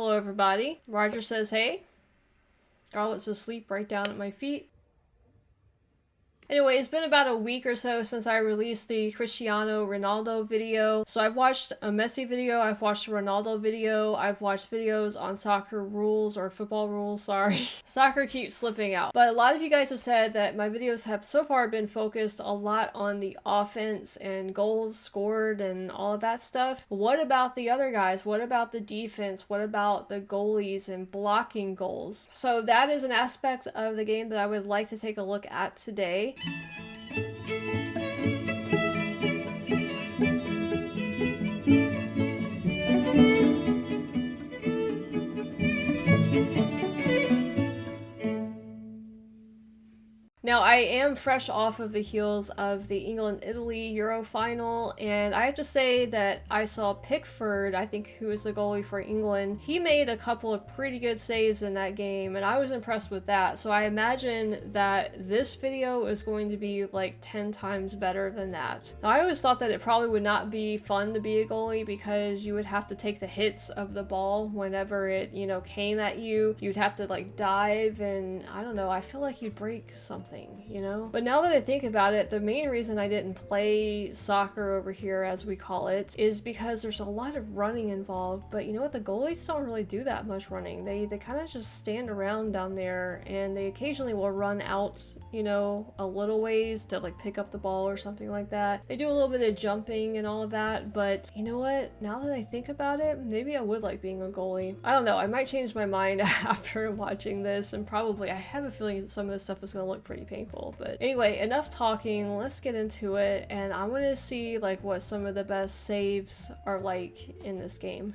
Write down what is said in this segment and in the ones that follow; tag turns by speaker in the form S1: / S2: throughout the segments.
S1: Hello everybody. Roger says hey. Scarlett's asleep right down at my feet. Anyway, it's been about a week or so since I released the Cristiano Ronaldo video. So I've watched a Messi video, I've watched a Ronaldo video, I've watched videos on soccer rules, or football rules, sorry. Soccer keeps slipping out. But a lot of you guys have said that my videos have so far been focused a lot on the offense and goals scored and all of that stuff. What about the other guys? What about the defense? What about the goalies and blocking goals? So that is an aspect of the game that I would like to take a look at today. Now, I am fresh off of the heels of the England-Italy Euro final, and I have to say that I saw Pickford, I think, who is the goalie for England. He made a couple of pretty good saves in that game, and I was impressed with that. So I imagine that this video is going to be like 10 times better than that. Now, I always thought that it probably would not be fun to be a goalie because you would have to take the hits of the ball whenever it, you know, came at you. You'd have to like dive, and I don't know, I feel like you'd break something, you know? But now that I think about it, the main reason I didn't play soccer over here, as we call it, is because there's a lot of running involved. But you know what? The goalies don't really do that much running. They kind of just stand around down there, and they occasionally will run out, you know, a little ways to like pick up the ball or something like that. They do a little bit of jumping and all of that, but you know what? Now that I think about it, maybe I would like being a goalie. I don't know. I might change my mind after watching this, and probably I have a feeling that some of this stuff is going to look pretty painful. But anyway, enough talking, let's get into it, and I want to see like what some of the best saves are like in this game.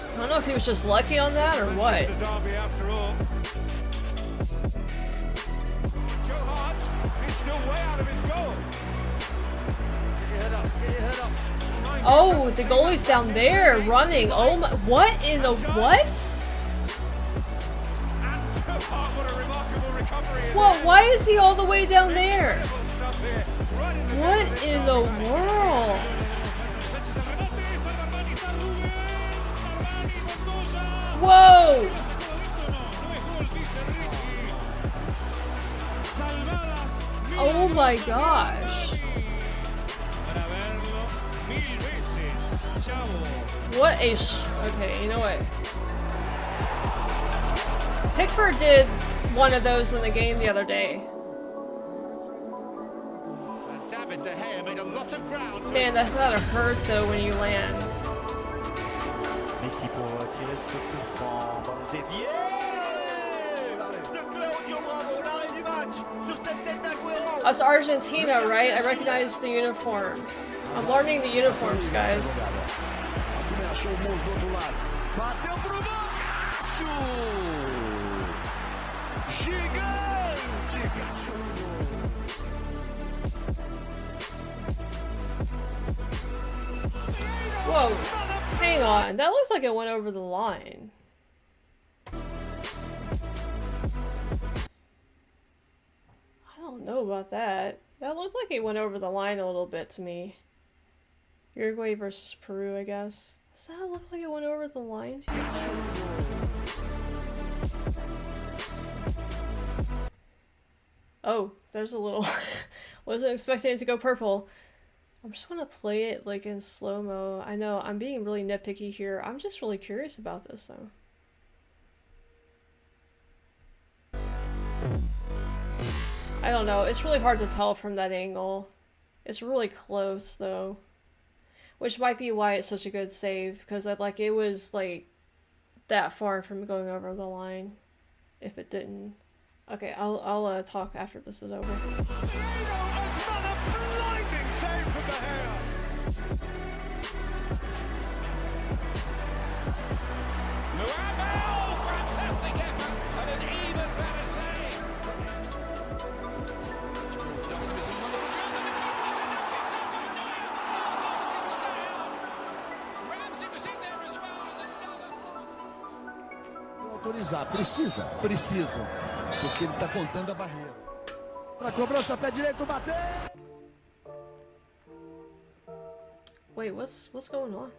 S1: I don't know if he was just lucky on that or what. Oh, the goalie's down there running. Oh my, what in the what? What? Why is he all the way down there? What in the world? Whoa! Oh my gosh. What a okay, you know what? Pickford did one of those in the game the other day. Man, that's gotta hurt though when you land.
S2: Messi pour tirer ce coup franc, ballon dévié.
S1: That's Argentina, right? I recognize the uniform. I'm learning the uniforms, guys. Whoa, hang on. That looks like it went over the line. I don't know about that. That looked like it went over the line a little bit to me. Uruguay versus Peru, I guess. Does that look like it went over the line to you guys? Oh, there's a little... Wasn't expecting it to go purple. I'm just gonna play it like in slow-mo. I know, I'm being really nitpicky here. I'm just really curious about this though. I don't know, it's really hard to tell from that angle. It's really close though. Which might be why it's such a good save, because it was like that far from going over the line if it didn't. Okay, I'll talk after this is over.
S3: autorizar. Precisa? Precisa. Porque ele está contando a barreira. Para cobrança, pé direito, bater!
S1: Wait, what's going on?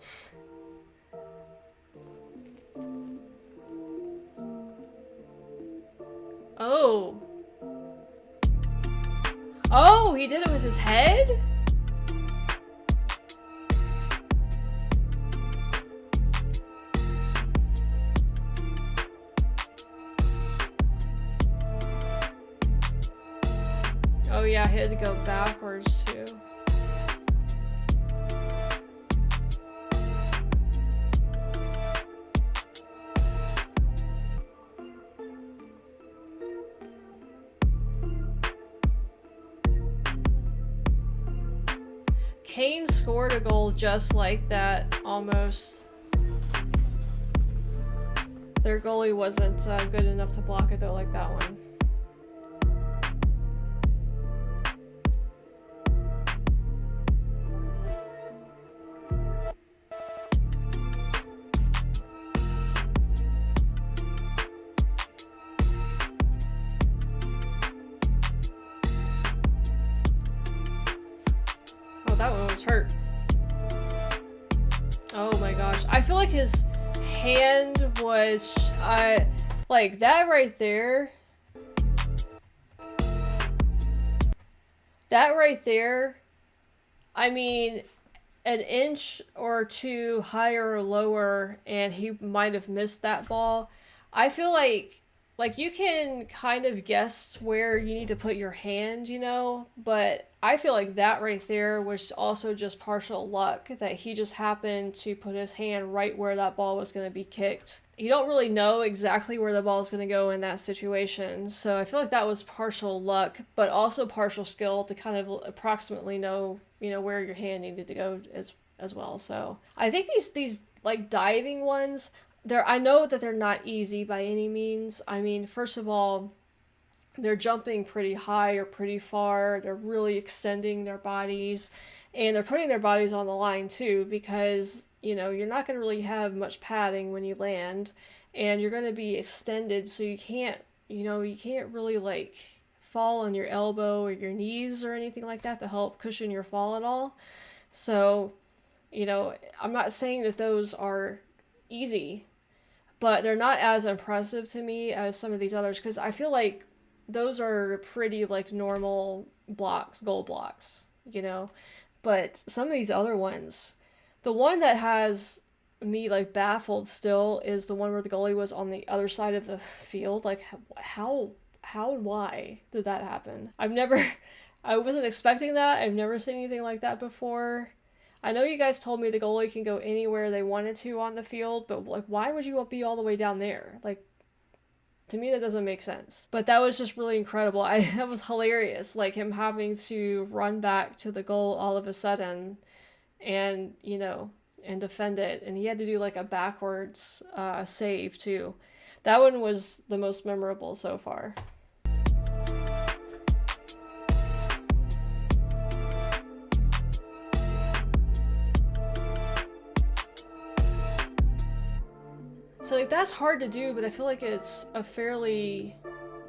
S1: Oh. Oh, he did it with his head? Oh yeah, he had to go backwards too. Kane scored a goal just like that, almost. Their goalie wasn't good enough to block it though, like that one. That one was hurt. Oh my gosh. I feel like his hand was, like that right there. That right there, I mean, an inch or two higher or lower, and he might have missed that ball. I feel like you can kind of guess where you need to put your hand, you know, but I feel like that right there was also just partial luck that he just happened to put his hand right where that ball was going to be kicked. You don't really know exactly where the ball is going to go in that situation, so I feel like that was partial luck, but also partial skill to kind of approximately know, you know, where your hand needed to go as well. So I think these like diving ones, I know that they're not easy by any means. I mean, first of all, they're jumping pretty high or pretty far. They're really extending their bodies, and they're putting their bodies on the line too, because, you know, you're not going to really have much padding when you land, and you're going to be extended, so you can't really like fall on your elbow or your knees or anything like that to help cushion your fall at all. So, you know, I'm not saying that those are easy, but they're not as impressive to me as some of these others, because I feel like those are pretty like normal blocks, goal blocks, you know. But some of these other ones, the one that has me like baffled still is the one where the goalie was on the other side of the field. Like how and why did that happen? I wasn't expecting that. I've never seen anything like that before. I know you guys told me the goalie can go anywhere they wanted to on the field, but like, why would you be all the way down there? Like, to me, that doesn't make sense. But that was just really incredible. That was hilarious. Like him having to run back to the goal all of a sudden, and you know, and defend it, and he had to do like a backwards save too. That one was the most memorable so far. So like that's hard to do, but I feel like it's a fairly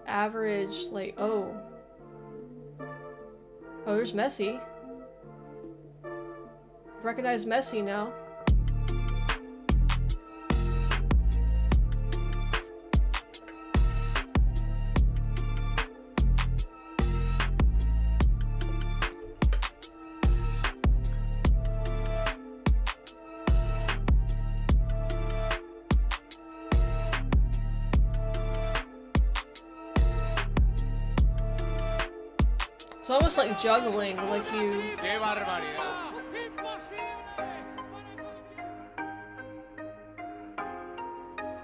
S1: average, like, oh, there's Messi. Recognize Messi now. It's almost like juggling, like you...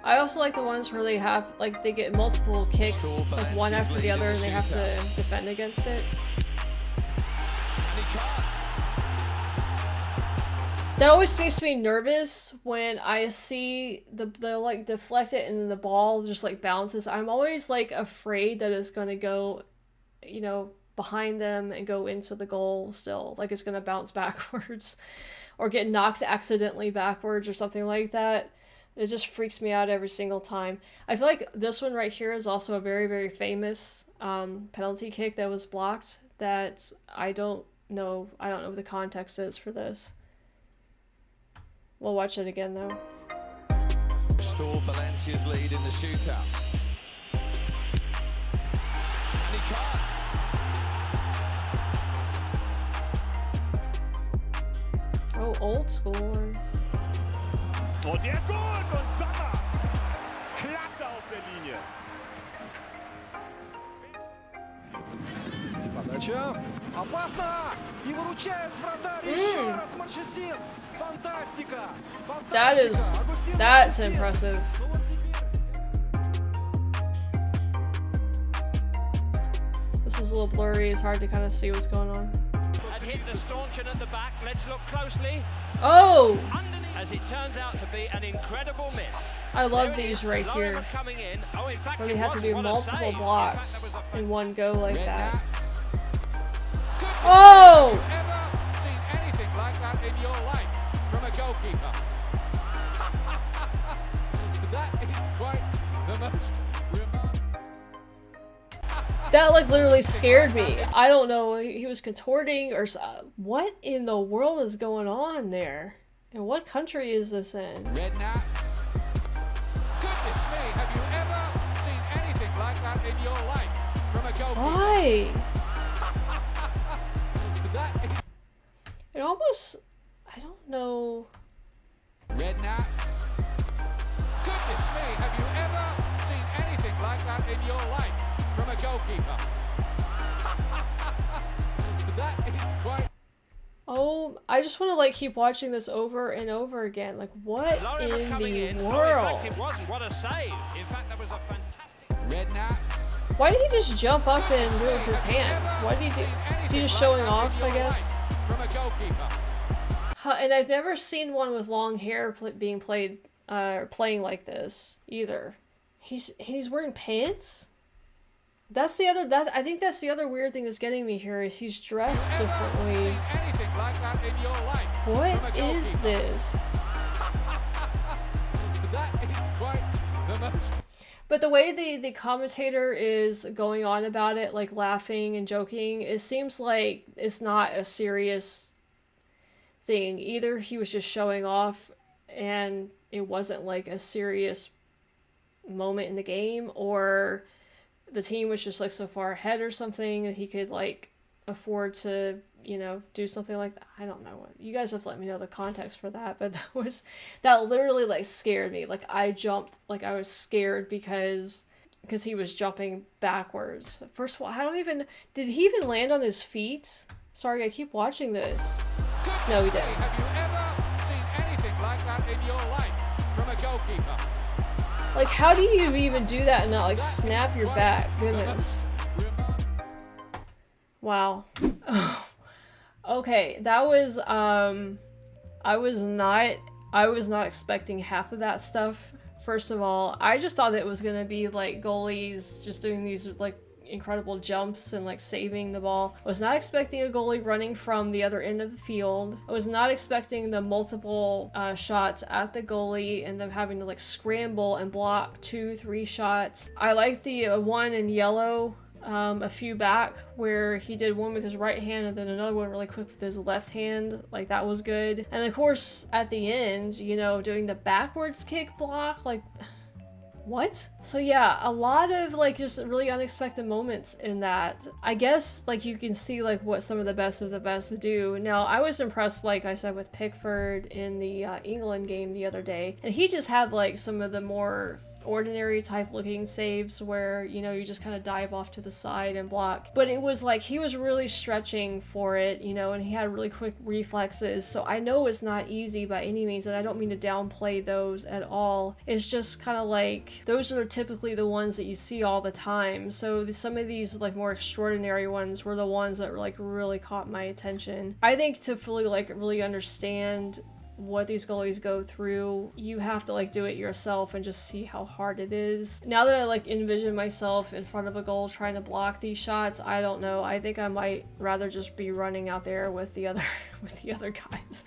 S1: I also like the ones where they have, like, they get multiple kicks, like one after the other, and they have to defend against it. That always makes me nervous when I see the like deflect it and the ball just like bounces. I'm always like afraid that it's gonna go, you know, behind them and go into the goal still, like it's gonna bounce backwards or get knocked accidentally backwards or something like that. It just freaks me out every single time. I feel like this one right here is also a very, very famous penalty kick that was blocked that I don't know what the context is for this. We'll watch it again though.
S4: Restore Valencia's lead in the shootout. And he can't.
S1: Oh, old school one.
S2: Und der ist gut und Sommer. Klasse auf der Linie.
S3: Подача. Опасно! И выручает вратарь. Еще раз Марчесин. Фантастика! Фантастика!
S1: That's impressive. This is a little blurry. It's hard to kind of see what's going on.
S5: And hit the stanchion at the back. Let's look closely.
S1: Oh!
S5: As it turns out to be an incredible miss.
S1: I love these right here.
S5: Coming in. Oh, in fact,
S1: where they have to do multiple blocks in one go like that. Oh!
S4: Ever seen anything like that in your life from a goalkeeper? That is quite the most remarkable.
S1: That like literally scared me. I don't know, he was contorting or what in the world is going on there? And what country is this in?
S4: Redknapp. Goodness me, have you ever seen anything like that in your life from a goalkeeper?
S1: Why?
S4: That is...
S1: It almost, I don't know.
S4: Redknapp. Goodness me, have you ever seen anything like that in your life from a goalkeeper? That is quite...
S1: Oh, I just want to like keep watching this over and over again. Like, what in the
S5: Oh,
S1: world?
S5: in fact, it wasn't. What a save. In fact, that was a fantastic...
S4: Redknapp.
S1: Why did he just jump up and do it with his hands? Why did he do? Is he just showing off, I guess?
S4: From a goalkeeper.
S1: And I've never seen one with long hair being played, playing like this either. He's wearing pants. That's the other. I think that's the other weird thing that's getting me here is he's dressed differently.
S4: Like that in your life
S1: What is this?
S4: That is quite the most...
S1: But the way the commentator is going on about it, like laughing and joking, it seems like it's not a serious thing. Either he was just showing off and it wasn't like a serious moment in the game, or the team was just like so far ahead or something that he could like afford to, you know, do something like that. I don't know. You guys have to let me know the context for that, but that literally like scared me. Like I jumped, like I was scared because he was jumping backwards. First of all, did he even land on his feet? Sorry, I keep watching this. No, he didn't.
S4: Have you ever seen anything like that in your life from a goalkeeper?
S1: Like, how do you even do that and not like snap your back? Goodness. Wow. Okay, that was I was not expecting half of that stuff. First of all, I just thought it was gonna be like goalies just doing these like incredible jumps and like saving the ball. I was not expecting a goalie running from the other end of the field. I was not expecting the multiple shots at the goalie and them having to like scramble and block 2-3 shots. I like the one in yellow a few back where he did one with his right hand and then another one really quick with his left hand. Like that was good. And of course at the end, you know, doing the backwards kick block, like what? So yeah, a lot of like just really unexpected moments in that. I guess like you can see like what some of the best do. Now I was impressed, like I said, with Pickford in the England game the other day, and he just had like some of the more ordinary type looking saves where, you know, you just kind of dive off to the side and block, but it was like he was really stretching for it, you know, and he had really quick reflexes. So I know it's not easy by any means, and I don't mean to downplay those at all. It's just kind of like those are typically the ones that you see all the time. So some of these like more extraordinary ones were the ones that like really caught my attention. I think to fully like really understand what these goalies go through, you have to like do it yourself and just see how hard it is. Now that I like envision myself in front of a goal trying to block these shots, I don't know. I think I might rather just be running out there with the other guys.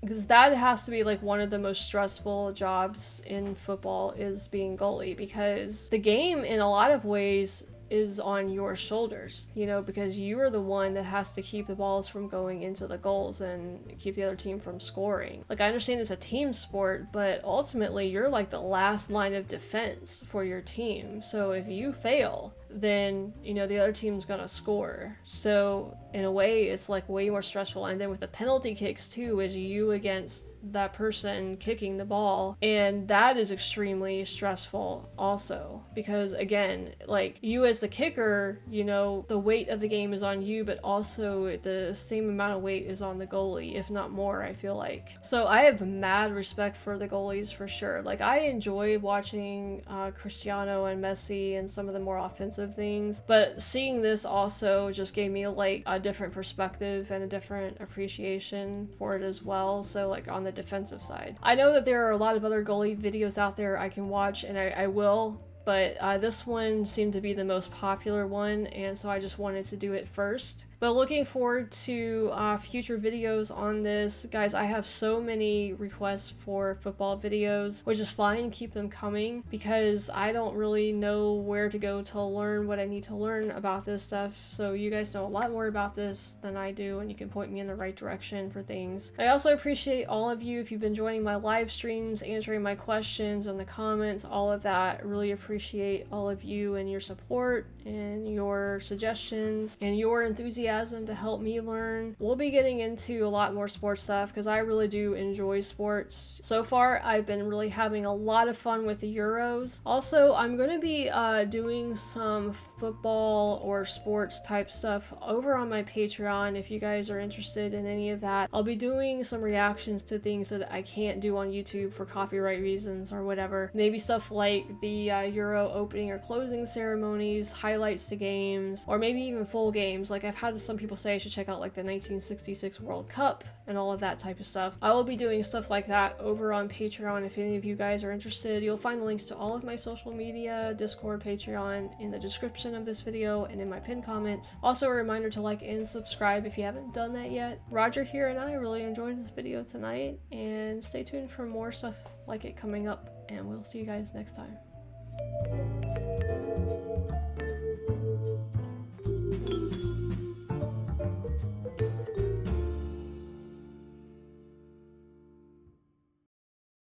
S1: Because that has to be like one of the most stressful jobs in football, is being goalie, because the game in a lot of ways is on your shoulders, you know, because you are the one that has to keep the balls from going into the goals and keep the other team from scoring. Like, I understand it's a team sport, but ultimately you're like the last line of defense for your team. So if you fail, then, you know, the other team's gonna score. So in a way, it's like way more stressful. And then with the penalty kicks too, is you against that person kicking the ball, and that is extremely stressful also, because again, like, you as the kicker, you know, the weight of the game is on you, but also the same amount of weight is on the goalie, if not more, I feel like. So I have mad respect for the goalies for sure. Like, I enjoyed watching Cristiano and Messi and some of the more offensive things, but seeing this also just gave me like a different perspective and a different appreciation for it as well. So like on the defensive side, I know that there are a lot of other goalie videos out there I can watch, and I will, but this one seemed to be the most popular one, and so I just wanted to do it first. But looking forward to future videos on this. Guys, I have so many requests for football videos, which is fine, keep them coming, because I don't really know where to go to learn what I need to learn about this stuff. So you guys know a lot more about this than I do, and you can point me in the right direction for things. I also appreciate all of you if you've been joining my live streams, answering my questions in the comments, all of that. Really appreciate all of you and your support and your suggestions and your enthusiasm to help me learn. We'll be getting into a lot more sports stuff because I really do enjoy sports. So far, I've been really having a lot of fun with the Euros. Also, I'm going to be doing some football or sports type stuff over on my Patreon if you guys are interested in any of that. I'll be doing some reactions to things that I can't do on YouTube for copyright reasons or whatever. Maybe stuff like the Euro opening or closing ceremonies, highlights to games, or maybe even full games. Like, I've had some people say I should check out like the 1966 World Cup and all of that type of stuff. I will be doing stuff like that over on Patreon if any of you guys are interested. You'll find the links to all of my social media, Discord, Patreon in the description of this video and in my pinned comments. Also a reminder to like and subscribe if you haven't done that yet. Roger here, and I really enjoyed this video tonight, and stay tuned for more stuff like it coming up, and we'll see you guys next time.